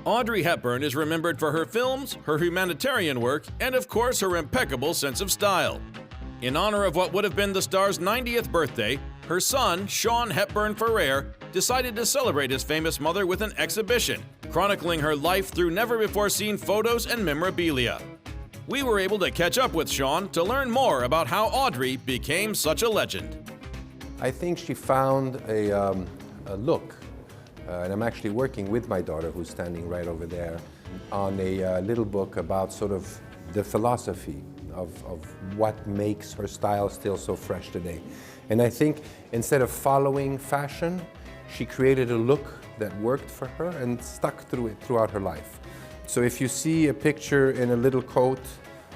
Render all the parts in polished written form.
Audrey Hepburn is remembered for her films, her humanitarian work, and of course her impeccable sense of style. In honor of what would have been the star's 90th birthday, her son, Sean Hepburn Ferrer, decided to celebrate his famous mother with an exhibition, chronicling her life through never-before-seen photos and memorabilia. We were able to catch up with Sean to learn more about how Audrey became such a legend. I think she found a look, and I'm actually working with my daughter, who's standing right over there, on a little book about sort of the philosophy of what makes her style still so fresh today. And I think instead of following fashion, she created a look that worked for her and stuck through it throughout her life. So if you see a picture in a little coat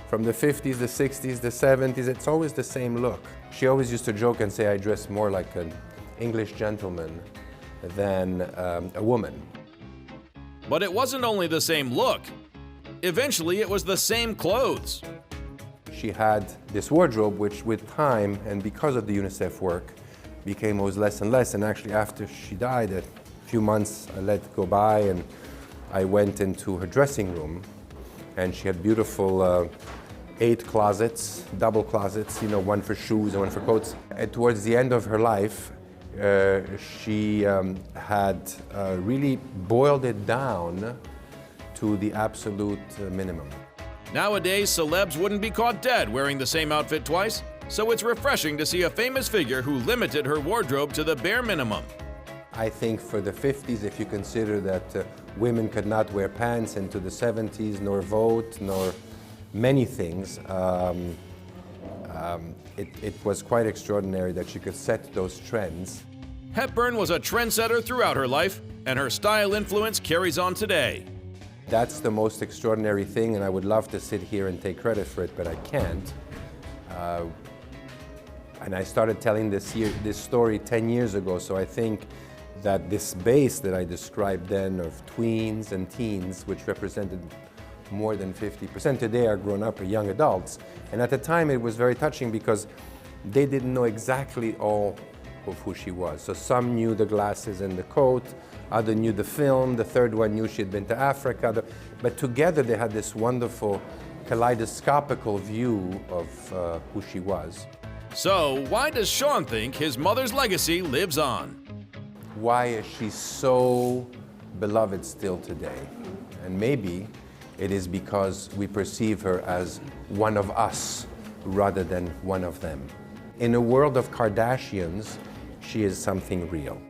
from the 50s, the 60s, the 70s, it's always the same look. She always used to joke and say, I dress more like an English gentleman than a woman. But it wasn't only the same look. Eventually, it was the same clothes. She had this wardrobe, which with time and because of the UNICEF work, became always less and less. And actually, after she died, a few months I let it go by, and I went into her dressing room, and she had beautiful 8 closets, double closets, one for shoes and one for coats. And towards the end of her life, she had really boiled it down to the absolute minimum. Nowadays, celebs wouldn't be caught dead wearing the same outfit twice, so it's refreshing to see a famous figure who limited her wardrobe to the bare minimum. I think for the 50s, if you consider that women could not wear pants into the 70s, nor vote, nor many things, it was quite extraordinary that she could set those trends. Hepburn was a trendsetter throughout her life, and her style influence carries on today. That's the most extraordinary thing, and I would love to sit here and take credit for it, but I can't. And I started telling this story 10 years ago, so I think that this base that I described then of tweens and teens, which represented more than 50%, today are grown up or young adults. And at the time it was very touching because they didn't know exactly all of who she was. So some knew the glasses and the coat, other knew the film, the third one knew she had been to Africa, but together they had this wonderful kaleidoscopical view of who she was. So why does Sean think his mother's legacy lives on? Why is she so beloved still today? And maybe it is because we perceive her as one of us rather than one of them. In a world of Kardashians, she is something real.